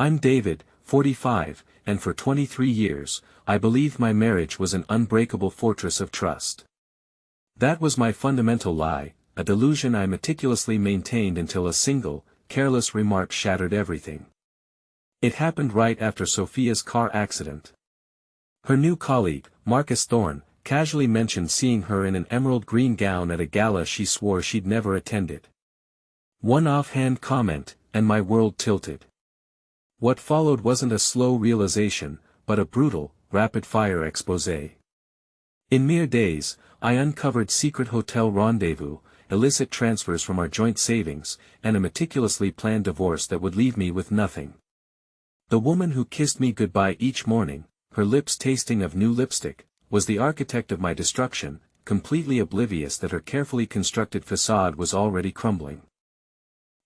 I'm David, 45, and for 23 years, I believed my marriage was an unbreakable fortress of trust. That was my fundamental lie, a delusion I meticulously maintained until a single, careless remark shattered everything. It happened right after Sophia's car accident. Her new colleague, Marcus Thorne, casually mentioned seeing her in an emerald green gown at a gala she swore she'd never attended. One offhand comment, and my world tilted. What followed wasn't a slow realization, but a brutal, rapid-fire exposé. In mere days, I uncovered secret hotel rendezvous, illicit transfers from our joint savings, and a meticulously planned divorce that would leave me with nothing. The woman who kissed me goodbye each morning, her lips tasting of new lipstick, was the architect of my destruction, completely oblivious that her carefully constructed facade was already crumbling.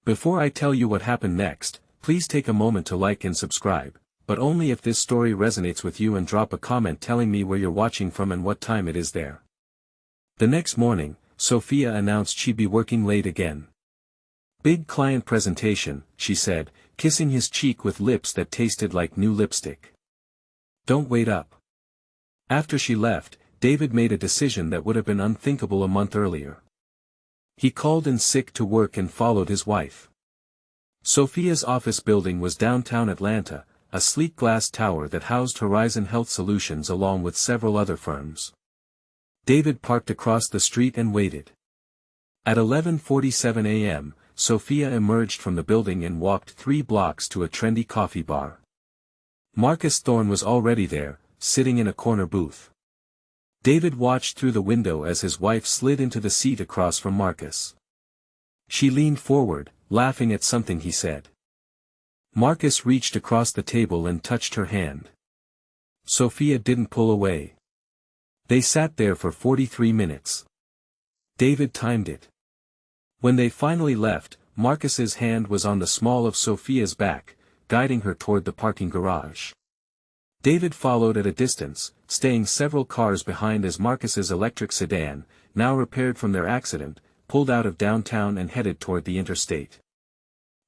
Before I tell you what happened next, please take a moment to like and subscribe, but only if this story resonates with you, and drop a comment telling me where you're watching from and what time it is there. The next morning, Sophia announced she'd be working late again. "Big client presentation," she said, kissing his cheek with lips that tasted like new lipstick. "Don't wait up." After she left, David made a decision that would have been unthinkable a month earlier. He called in sick to work and followed his wife. Sophia's office building was downtown Atlanta, a sleek glass tower that housed Horizon Health Solutions along with several other firms. David parked across the street and waited. At 11:47 a.m., Sophia emerged from the building and walked 3 blocks to a trendy coffee bar. Marcus Thorne was already there, sitting in a corner booth. David watched through the window as his wife slid into the seat across from Marcus. She leaned forward, laughing at something he said. Marcus reached across the table and touched her hand. Sophia didn't pull away. They sat there for 43 minutes. David timed it. When they finally left, Marcus's hand was on the small of Sophia's back, guiding her toward the parking garage. David followed at a distance, staying several cars behind as Marcus's electric sedan, now repaired from their accident, pulled out of downtown and headed toward the interstate.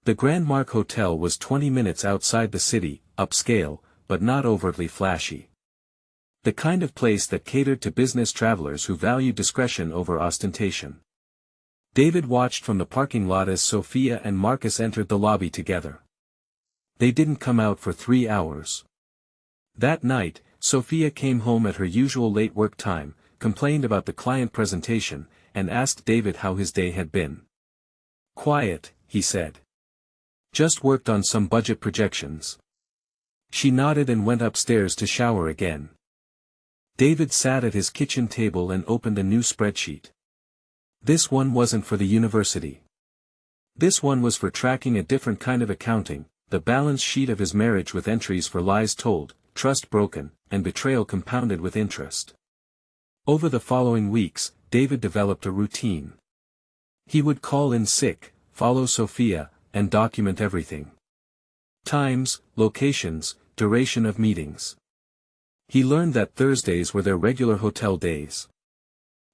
The Grand Mark Hotel was 20 minutes outside the city, upscale, but not overtly flashy. The kind of place that catered to business travelers who valued discretion over ostentation. David watched from the parking lot as Sophia and Marcus entered the lobby together. They didn't come out for 3 hours. That night, Sophia came home at her usual late work time, complained about the client presentation, and asked David how his day had been. "Quiet," he said. "Just worked on some budget projections." She nodded and went upstairs to shower again. David sat at his kitchen table and opened a new spreadsheet. This one wasn't for the university. This one was for tracking a different kind of accounting, the balance sheet of his marriage with entries for lies told, trust broken, and betrayal compounded with interest. Over the following weeks, David developed a routine. He would call in sick, follow Sophia, and document everything. Times, locations, duration of meetings. He learned that Thursdays were their regular hotel days.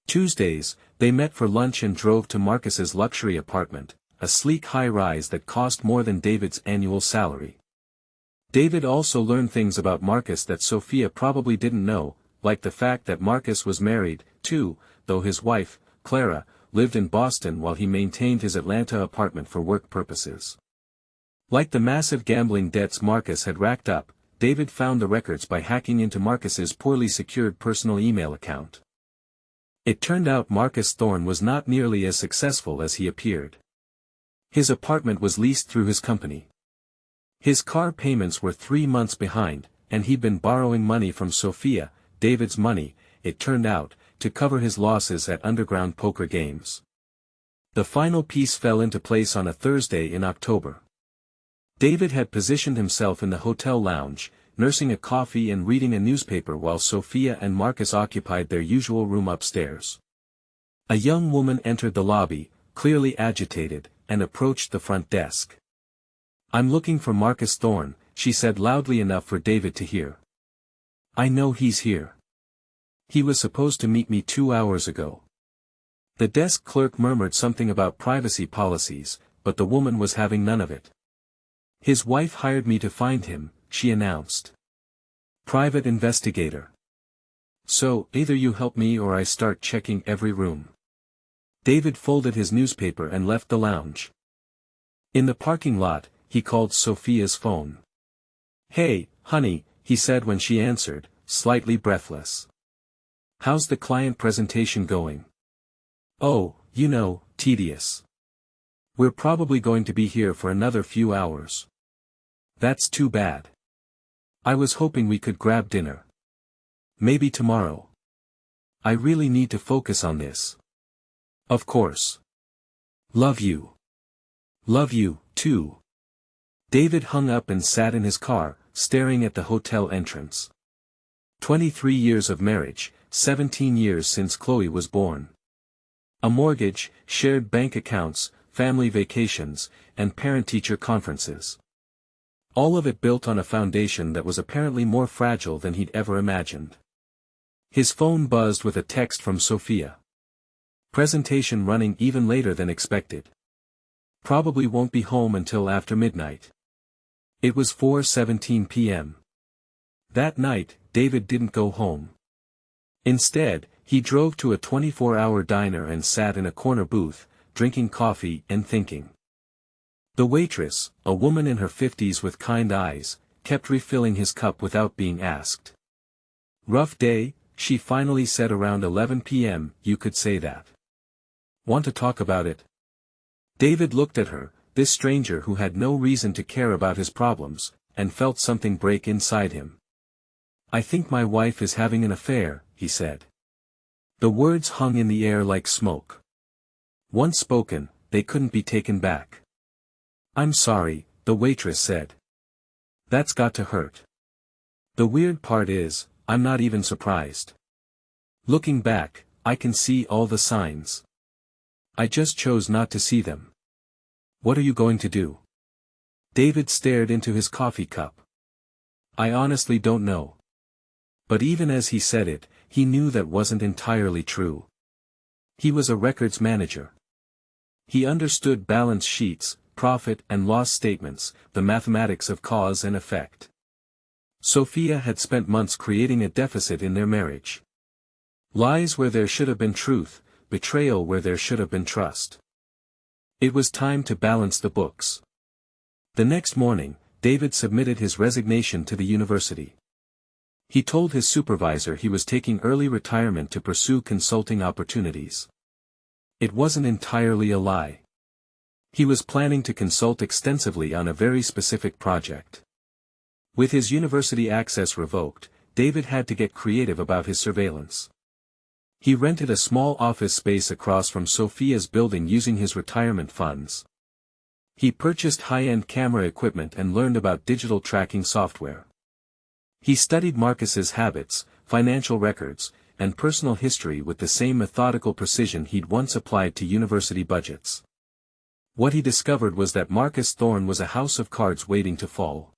Tuesdays, they met for lunch and drove to Marcus's luxury apartment, a sleek high-rise that cost more than David's annual salary. David also learned things about Marcus that Sophia probably didn't know, like the fact that Marcus was married, too, though his wife, Clara, lived in Boston while he maintained his Atlanta apartment for work purposes. Like the massive gambling debts Marcus had racked up, David found the records by hacking into Marcus's poorly secured personal email account. It turned out Marcus Thorne was not nearly as successful as he appeared. His apartment was leased through his company. His car payments were 3 months behind, and he'd been borrowing money from Sophia, David's money, it turned out, to cover his losses at underground poker games. The final piece fell into place on a Thursday in October. David had positioned himself in the hotel lounge, nursing a coffee and reading a newspaper while Sophia and Marcus occupied their usual room upstairs. A young woman entered the lobby, clearly agitated, and approached the front desk. "I'm looking for Marcus Thorne," she said loudly enough for David to hear. "I know he's here. He was supposed to meet me 2 hours ago." The desk clerk murmured something about privacy policies, but the woman was having none of it. His wife hired me to find him, she announced. Private investigator. So, either you help me or I start checking every room. David folded his newspaper and left the lounge. In the parking lot, he called Sophia's phone. Hey, honey, he said when she answered, slightly breathless. How's the client presentation going? Oh, you know, tedious. We're probably going to be here for another few hours. That's too bad. I was hoping we could grab dinner. Maybe tomorrow. I really need to focus on this. Of course. Love you. Love you, too. David hung up and sat in his car, staring at the hotel entrance. 23 years of marriage, 17 years since Chloe was born. A mortgage, shared bank accounts, family vacations, and parent-teacher conferences. All of it built on a foundation that was apparently more fragile than he'd ever imagined. His phone buzzed with a text from Sophia. Presentation running even later than expected. Probably won't be home until after midnight. It was 4:17 p.m. That night, David didn't go home. Instead, he drove to a 24-hour diner and sat in a corner booth, drinking coffee and thinking. The waitress, a woman in her 50s with kind eyes, kept refilling his cup without being asked. Rough day, she finally said around 11 p.m., you could say that. Want to talk about it? David looked at her, this stranger who had no reason to care about his problems, and felt something break inside him. I think my wife is having an affair, he said. The words hung in the air like smoke. Once spoken, they couldn't be taken back. I'm sorry, the waitress said. That's got to hurt. The weird part is, I'm not even surprised. Looking back, I can see all the signs. I just chose not to see them. What are you going to do? David stared into his coffee cup. I honestly don't know. But even as he said it, he knew that wasn't entirely true. He was a records manager. He understood balance sheets, profit and loss statements, the mathematics of cause and effect. Sophia had spent months creating a deficit in their marriage. Lies where there should have been truth, betrayal where there should have been trust. It was time to balance the books. The next morning, David submitted his resignation to the university. He told his supervisor he was taking early retirement to pursue consulting opportunities. It wasn't entirely a lie. He was planning to consult extensively on a very specific project. With his university access revoked, David had to get creative about his surveillance. He rented a small office space across from Sophia's building using his retirement funds. He purchased high-end camera equipment and learned about digital tracking software. He studied Marcus's habits, financial records, and personal history with the same methodical precision he'd once applied to university budgets. What he discovered was that Marcus Thorne was a house of cards waiting to fall.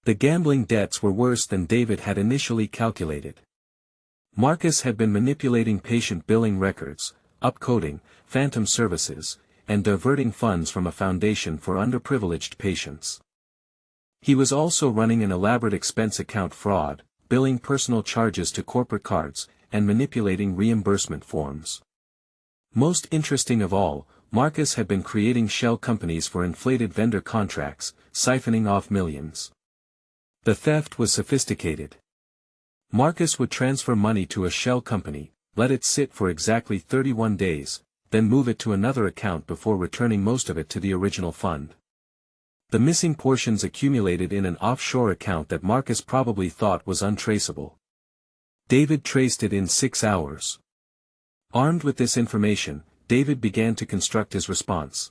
The gambling debts were worse than David had initially calculated. Marcus had been manipulating patient billing records, upcoding, phantom services, and diverting funds from a foundation for underprivileged patients. He was also running an elaborate expense account fraud, billing personal charges to corporate cards, and manipulating reimbursement forms. Most interesting of all, Marcus had been creating shell companies for inflated vendor contracts, siphoning off millions. The theft was sophisticated. Marcus would transfer money to a shell company, let it sit for exactly 31 days, then move it to another account before returning most of it to the original fund. The missing portions accumulated in an offshore account that Marcus probably thought was untraceable. David traced it in 6 hours. Armed with this information, David began to construct his response.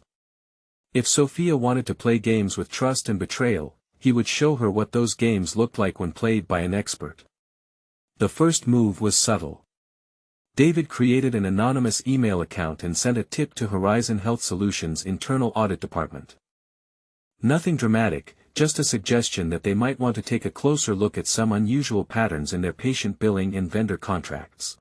If Sophia wanted to play games with trust and betrayal, he would show her what those games looked like when played by an expert. The first move was subtle. David created an anonymous email account and sent a tip to Horizon Health Solutions' internal audit department. Nothing dramatic, just a suggestion that they might want to take a closer look at some unusual patterns in their patient billing and vendor contracts.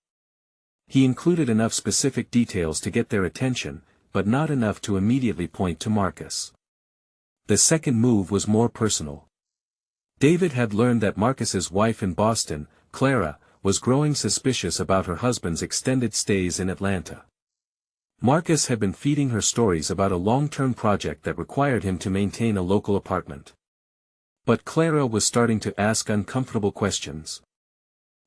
He included enough specific details to get their attention, but not enough to immediately point to Marcus. The second move was more personal. David had learned that Marcus's wife in Boston, Clara, was growing suspicious about her husband's extended stays in Atlanta. Marcus had been feeding her stories about a long-term project that required him to maintain a local apartment. But Clara was starting to ask uncomfortable questions.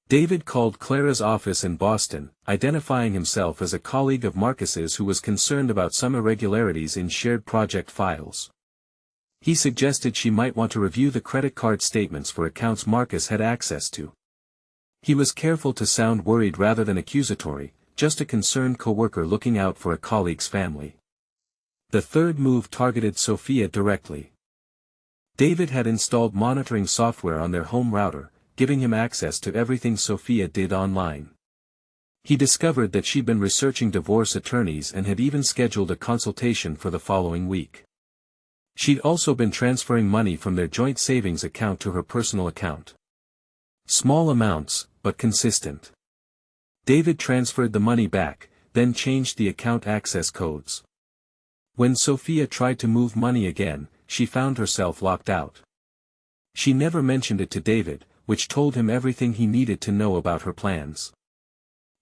David called Clara's office in Boston, identifying himself as a colleague of Marcus's who was concerned about some irregularities in shared project files. He suggested she might want to review the credit card statements for accounts Marcus had access to. He was careful to sound worried rather than accusatory, just a concerned coworker looking out for a colleague's family. The third move targeted Sophia directly. David had installed monitoring software on their home router, giving him access to everything Sophia did online. He discovered that she'd been researching divorce attorneys and had even scheduled a consultation for the following week. She'd also been transferring money from their joint savings account to her personal account. Small amounts, but consistent. David transferred the money back, then changed the account access codes. When Sophia tried to move money again, she found herself locked out. She never mentioned it to David, which told him everything he needed to know about her plans.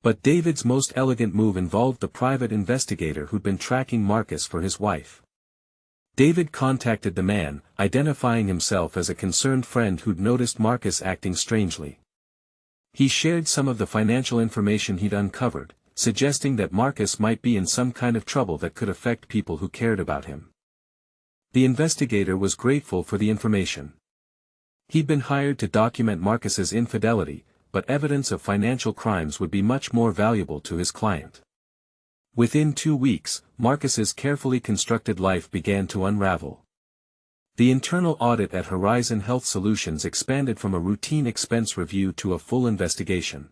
But David's most elegant move involved the private investigator who'd been tracking Marcus for his wife. David contacted the man, identifying himself as a concerned friend who'd noticed Marcus acting strangely. He shared some of the financial information he'd uncovered, suggesting that Marcus might be in some kind of trouble that could affect people who cared about him. The investigator was grateful for the information. He'd been hired to document Marcus's infidelity, but evidence of financial crimes would be much more valuable to his client. Within 2 weeks, Marcus's carefully constructed life began to unravel. The internal audit at Horizon Health Solutions expanded from a routine expense review to a full investigation.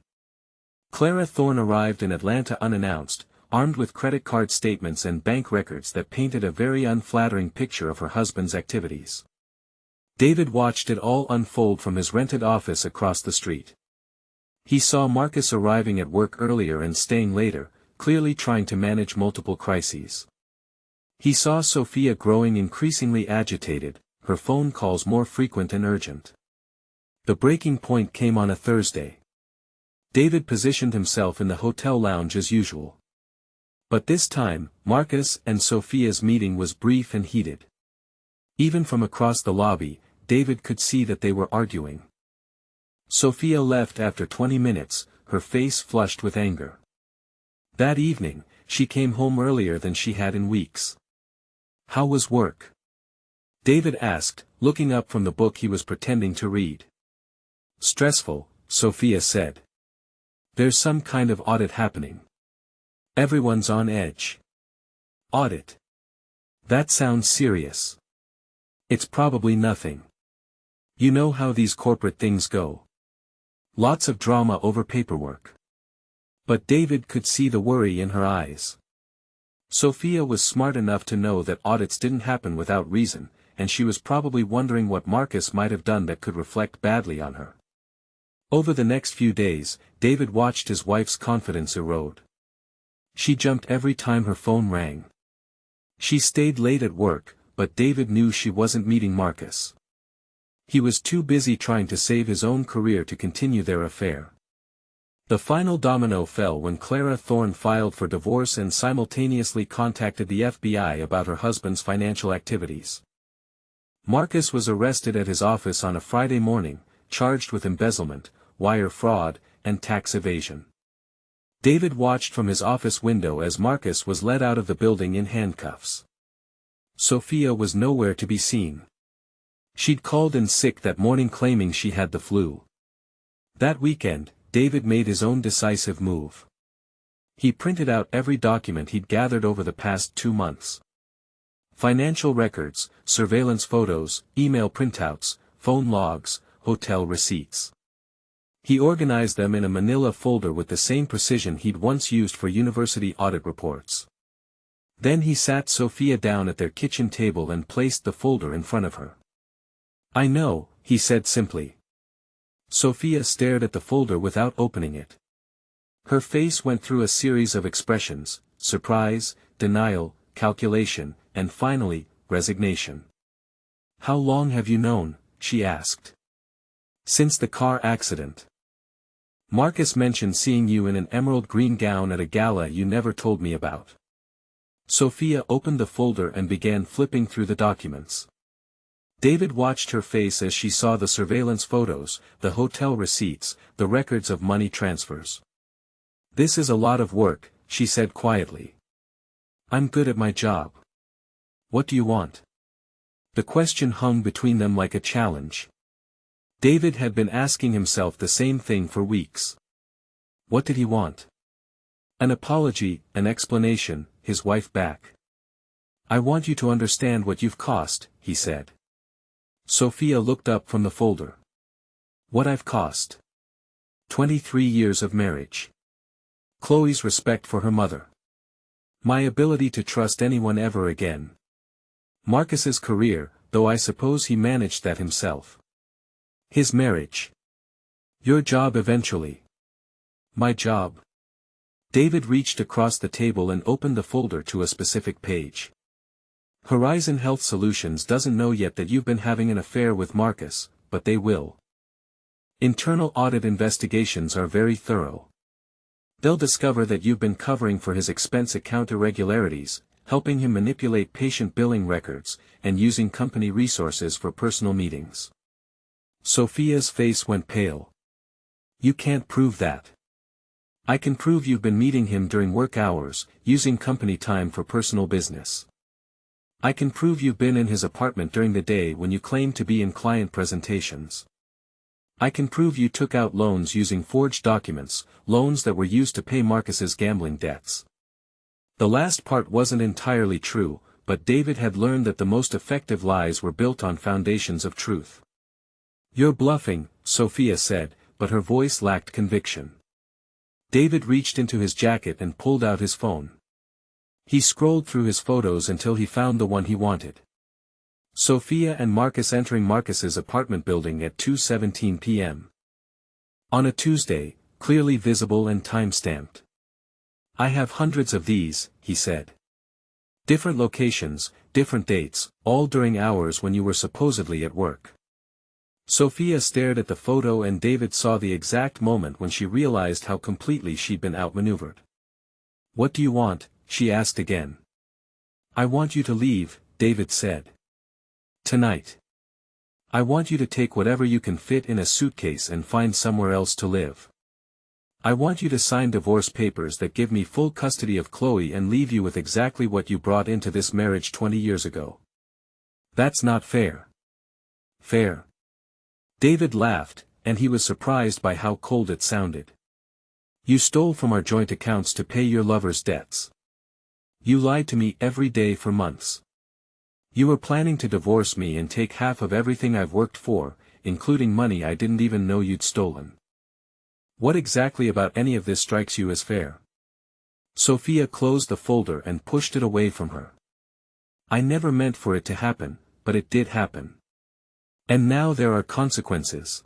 Clara Thorne arrived in Atlanta unannounced, armed with credit card statements and bank records that painted a very unflattering picture of her husband's activities. David watched it all unfold from his rented office across the street. He saw Marcus arriving at work earlier and staying later, clearly trying to manage multiple crises. He saw Sophia growing increasingly agitated, her phone calls more frequent and urgent. The breaking point came on a Thursday. David positioned himself in the hotel lounge as usual. But this time, Marcus and Sophia's meeting was brief and heated. Even from across the lobby, David could see that they were arguing. Sophia left after 20 minutes, her face flushed with anger. That evening, she came home earlier than she had in weeks. "How was work?" David asked, looking up from the book he was pretending to read. "Stressful," Sophia said. "There's some kind of audit happening. Everyone's on edge." "Audit? That sounds serious." "It's probably nothing. You know how these corporate things go. Lots of drama over paperwork." But David could see the worry in her eyes. Sophia was smart enough to know that audits didn't happen without reason, and she was probably wondering what Marcus might have done that could reflect badly on her. Over the next few days, David watched his wife's confidence erode. She jumped every time her phone rang. She stayed late at work, but David knew she wasn't meeting Marcus. He was too busy trying to save his own career to continue their affair. The final domino fell when Clara Thorne filed for divorce and simultaneously contacted the FBI about her husband's financial activities. Marcus was arrested at his office on a Friday morning, charged with embezzlement, wire fraud, and tax evasion. David watched from his office window as Marcus was led out of the building in handcuffs. Sophia was nowhere to be seen. She'd called in sick that morning claiming she had the flu. That weekend, David made his own decisive move. He printed out every document he'd gathered over the past 2 months. Financial records, surveillance photos, email printouts, phone logs, hotel receipts. He organized them in a manila folder with the same precision he'd once used for university audit reports. Then he sat Sophia down at their kitchen table and placed the folder in front of her. "I know," he said simply. Sophia stared at the folder without opening it. Her face went through a series of expressions: surprise, denial, calculation, and finally, resignation. How long have you known? She asked. Since the car accident. Marcus mentioned seeing you in an emerald green gown at a gala you never told me about. Sophia opened the folder and began flipping through the documents. David watched her face as she saw the surveillance photos, the hotel receipts, the records of money transfers. This is a lot of work, she said quietly. I'm good at my job. What do you want? The question hung between them like a challenge. David had been asking himself the same thing for weeks. What did he want? An apology, an explanation, his wife back. I want you to understand what you've cost, he said. Sophia looked up from the folder. What I've cost. 23 years of marriage. Chloe's respect for her mother. My ability to trust anyone ever again. Marcus's career, though I suppose he managed that himself. His marriage. Your job eventually. My job. David reached across the table and opened the folder to a specific page. Horizon Health Solutions doesn't know yet that you've been having an affair with Marcus, but they will. Internal audit investigations are very thorough. They'll discover that you've been covering for his expense account irregularities, helping him manipulate patient billing records, and using company resources for personal meetings. Sophia's face went pale. You can't prove that. I can prove you've been meeting him during work hours, using company time for personal business. I can prove you've been in his apartment during the day when you claim to be in client presentations. I can prove you took out loans using forged documents, loans that were used to pay Marcus's gambling debts. The last part wasn't entirely true, but David had learned that the most effective lies were built on foundations of truth. You're bluffing, Sophia said, but her voice lacked conviction. David reached into his jacket and pulled out his phone. He scrolled through his photos until he found the one he wanted. Sophia and Marcus entering Marcus's apartment building at 2:17 p.m. On a Tuesday, clearly visible and time-stamped. I have hundreds of these, he said. Different locations, different dates, all during hours when you were supposedly at work. Sophia stared at the photo and David saw the exact moment when she realized how completely she'd been outmaneuvered. What do you want? She asked again. I want you to leave, David said. Tonight. I want you to take whatever you can fit in a suitcase and find somewhere else to live. I want you to sign divorce papers that give me full custody of Chloe and leave you with exactly what you brought into this marriage 20 years ago. That's not fair. Fair. David laughed, and he was surprised by how cold it sounded. You stole from our joint accounts to pay your lover's debts. You lied to me every day for months. You were planning to divorce me and take half of everything I've worked for, including money I didn't even know you'd stolen. What exactly about any of this strikes you as fair? Sophia closed the folder and pushed it away from her. I never meant for it to happen, but it did happen. And now there are consequences.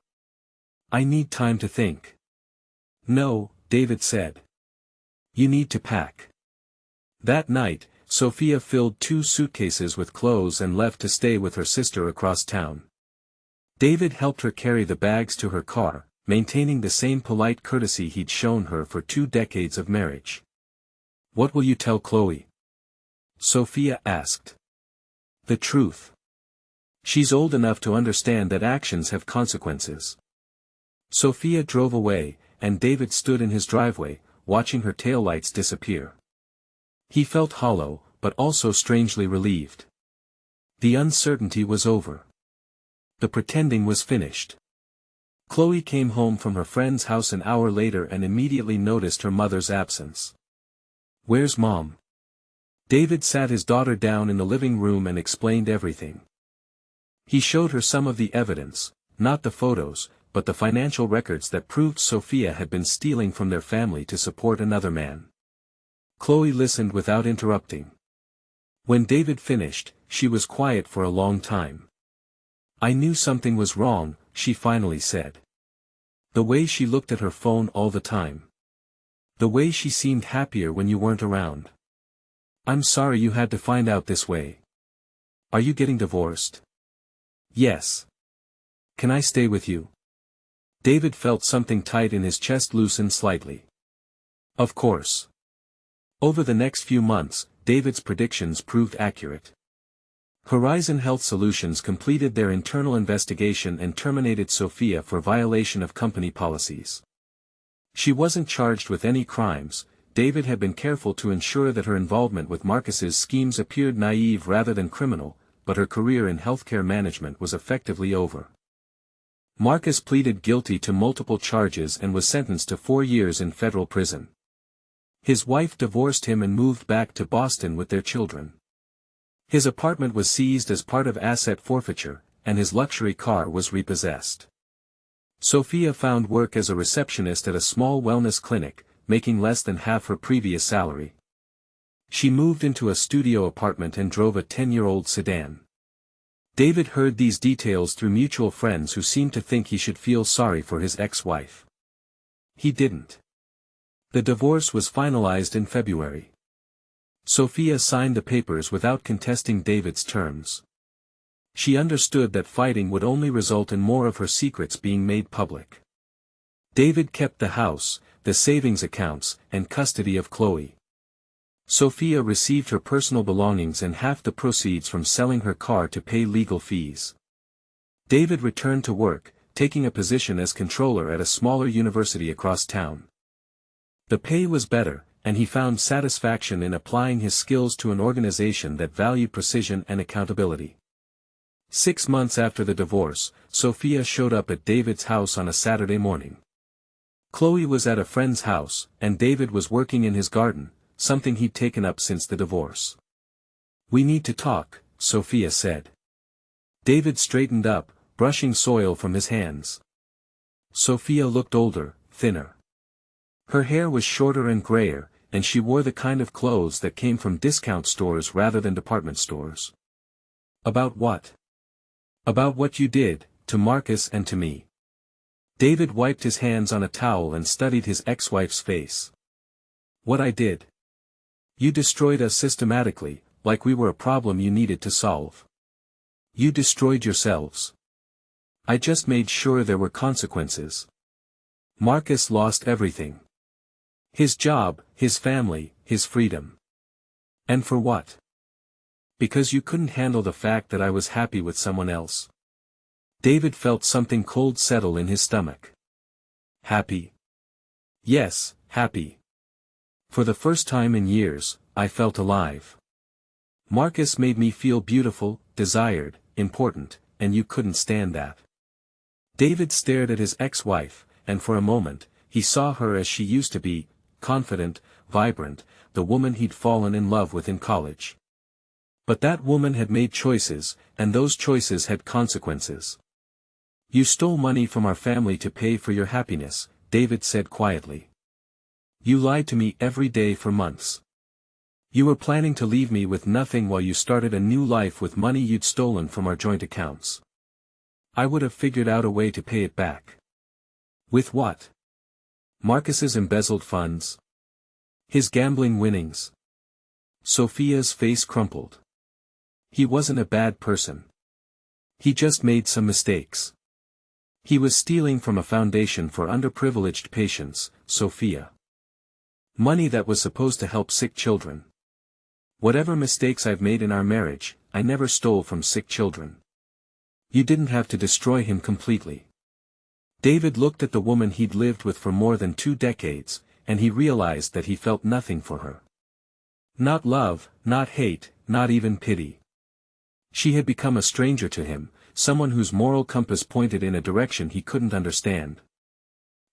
I need time to think. No, David said. You need to pack. That night, Sophia filled 2 suitcases with clothes and left to stay with her sister across town. David helped her carry the bags to her car, maintaining the same polite courtesy he'd shown her for 2 decades of marriage. What will you tell Chloe? Sophia asked. The truth. She's old enough to understand that actions have consequences. Sophia drove away, and David stood in his driveway, watching her taillights disappear. He felt hollow, but also strangely relieved. The uncertainty was over. The pretending was finished. Chloe came home from her friend's house an hour later and immediately noticed her mother's absence. Where's Mom? David sat his daughter down in the living room and explained everything. He showed her some of the evidence, not the photos, but the financial records that proved Sophia had been stealing from their family to support another man. Chloe listened without interrupting. When David finished, she was quiet for a long time. I knew something was wrong, she finally said. The way she looked at her phone all the time. The way she seemed happier when you weren't around. I'm sorry you had to find out this way. Are you getting divorced? Yes. Can I stay with you? David felt something tight in his chest loosen slightly. Of course. Over the next few months, David's predictions proved accurate. Horizon Health Solutions completed their internal investigation and terminated Sophia for violation of company policies. She wasn't charged with any crimes. David had been careful to ensure that her involvement with Marcus's schemes appeared naive rather than criminal, but her career in healthcare management was effectively over. Marcus pleaded guilty to multiple charges and was sentenced to 4 years in federal prison. His wife divorced him and moved back to Boston with their children. His apartment was seized as part of asset forfeiture, and his luxury car was repossessed. Sophia found work as a receptionist at a small wellness clinic, making less than half her previous salary. She moved into a studio apartment and drove a 10-year-old sedan. David heard these details through mutual friends who seemed to think he should feel sorry for his ex-wife. He didn't. The divorce was finalized in February. Sophia signed the papers without contesting David's terms. She understood that fighting would only result in more of her secrets being made public. David kept the house, the savings accounts, and custody of Chloe. Sophia received her personal belongings and half the proceeds from selling her car to pay legal fees. David returned to work, taking a position as controller at a smaller university across town. The pay was better, and he found satisfaction in applying his skills to an organization that valued precision and accountability. 6 months after the divorce, Sophia showed up at David's house on a Saturday morning. Chloe was at a friend's house, and David was working in his garden, something he'd taken up since the divorce. "We need to talk," Sophia said. David straightened up, brushing soil from his hands. Sophia looked older, thinner. Her hair was shorter and grayer, and she wore the kind of clothes that came from discount stores rather than department stores. "About what?" "About what you did, to Marcus and to me." David wiped his hands on a towel and studied his ex-wife's face. "What I did? You destroyed us systematically, like we were a problem you needed to solve. You destroyed yourselves. I just made sure there were consequences. Marcus lost everything. His job, his family, his freedom. And for what? Because you couldn't handle the fact that I was happy with someone else." David felt something cold settle in his stomach. Happy? Yes, happy. For the first time in years, I felt alive. Marcus made me feel beautiful, desired, important, and you couldn't stand that. David stared at his ex-wife, and for a moment, he saw her as she used to be, confident, vibrant, the woman he'd fallen in love with in college. But that woman had made choices, and those choices had consequences. "You stole money from our family to pay for your happiness," David said quietly. "You lied to me every day for months. You were planning to leave me with nothing while you started a new life with money you'd stolen from our joint accounts. I would have figured out a way to pay it back." "With what?" "Marcus's embezzled funds. His gambling winnings." Sophia's face crumpled. "He wasn't a bad person. He just made some mistakes. He was stealing from a foundation for underprivileged patients, Sophia. Money that was supposed to help sick children. Whatever mistakes I've made in our marriage, I never stole from sick children. You didn't have to destroy him completely." David looked at the woman he'd lived with for more than 2 decades, and he realized that he felt nothing for her. Not love, not hate, not even pity. She had become a stranger to him, someone whose moral compass pointed in a direction he couldn't understand.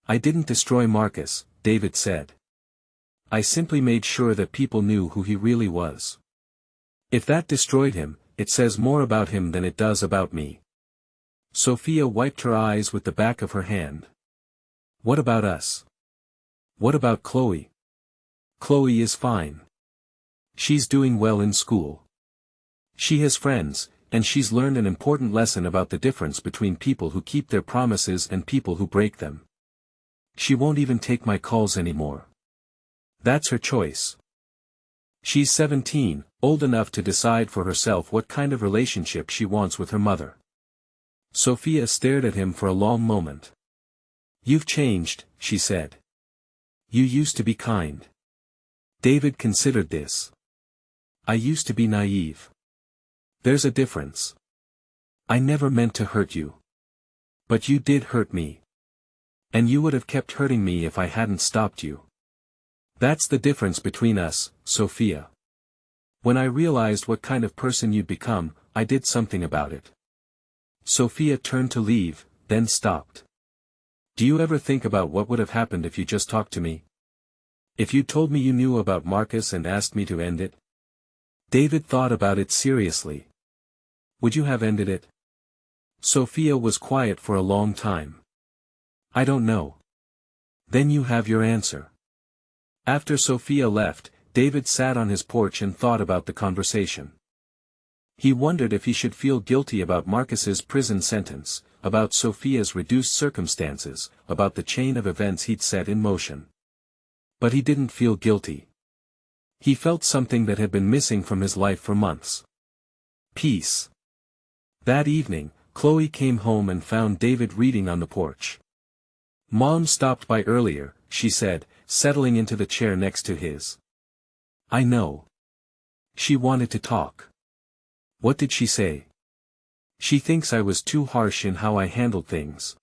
"I didn't destroy Marcus," David said. "I simply made sure that people knew who he really was. If that destroyed him, it says more about him than it does about me." Sophia wiped her eyes with the back of her hand. "What about us? What about Chloe?" "Chloe is fine. She's doing well in school. She has friends, and she's learned an important lesson about the difference between people who keep their promises and people who break them. She won't even take my calls anymore. That's her choice. She's 17, old enough to decide for herself what kind of relationship she wants with her mother. Sophia stared at him for a long moment. "You've changed," she said. "You used to be kind." David considered this. "I used to be naive. There's a difference. I never meant to hurt you. But you did hurt me. And you would have kept hurting me if I hadn't stopped you. That's the difference between us, Sophia. When I realized what kind of person you'd become, I did something about it." Sophia turned to leave, then stopped. "Do you ever think about what would have happened if you just talked to me? If you told me you knew about Marcus and asked me to end it?" David thought about it seriously. "Would you have ended it?" Sophia was quiet for a long time. "I don't know." "Then you have your answer." After Sophia left, David sat on his porch and thought about the conversation. He wondered if he should feel guilty about Marcus's prison sentence, about Sophia's reduced circumstances, about the chain of events he'd set in motion. But he didn't feel guilty. He felt something that had been missing from his life for months. Peace. That evening, Chloe came home and found David reading on the porch. "Mom stopped by earlier," she said, settling into the chair next to his. "I know. She wanted to talk." "What did she say?" "She thinks I was too harsh in how I handled things."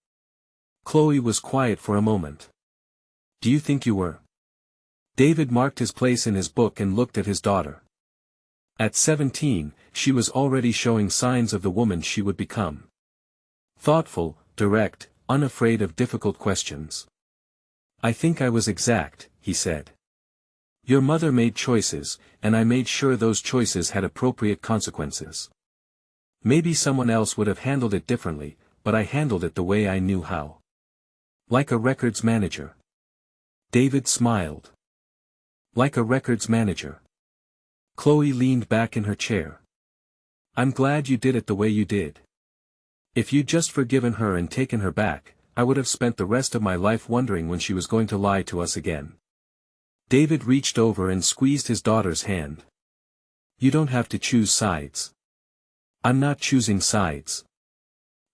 Chloe was quiet for a moment. "Do you think you were?" David marked his place in his book and looked at his daughter. At 17, she was already showing signs of the woman she would become. Thoughtful, direct, unafraid of difficult questions. "I think I was exact," he said. "Your mother made choices, and I made sure those choices had appropriate consequences. Maybe someone else would have handled it differently, but I handled it the way I knew how. Like a records manager." David smiled. "Like a records manager." Chloe leaned back in her chair. "I'm glad you did it the way you did. If you'd just forgiven her and taken her back, I would have spent the rest of my life wondering when she was going to lie to us again." David reached over and squeezed his daughter's hand. "You don't have to choose sides." "I'm not choosing sides.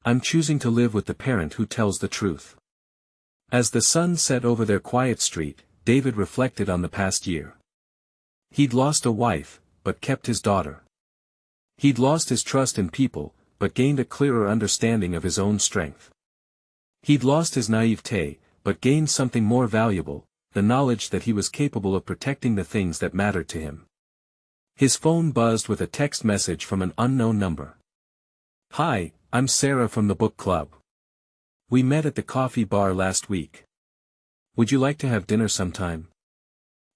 I'm choosing to live with the parent who tells the truth." As the sun set over their quiet street, David reflected on the past year. He'd lost a wife, but kept his daughter. He'd lost his trust in people, but gained a clearer understanding of his own strength. He'd lost his naivete, but gained something more valuable, the knowledge that he was capable of protecting the things that mattered to him. His phone buzzed with a text message from an unknown number. "Hi, I'm Sarah from the book club. We met at the coffee bar last week. Would you like to have dinner sometime?"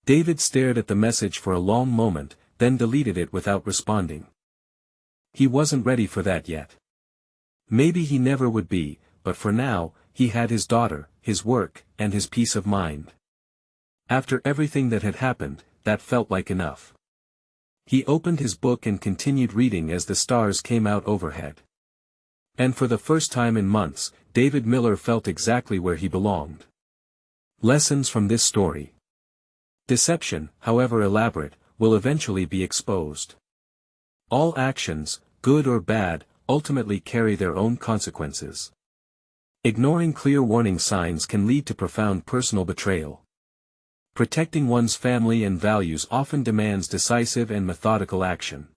David stared at the message for a long moment, then deleted it without responding. He wasn't ready for that yet. Maybe he never would be, but for now, he had his daughter, his work, and his peace of mind. After everything that had happened, that felt like enough. He opened his book and continued reading as the stars came out overhead. And for the first time in months, David Miller felt exactly where he belonged. Lessons from this story. Deception, however elaborate, will eventually be exposed. All actions, good or bad, ultimately carry their own consequences. Ignoring clear warning signs can lead to profound personal betrayal. Protecting one's family and values often demands decisive and methodical action.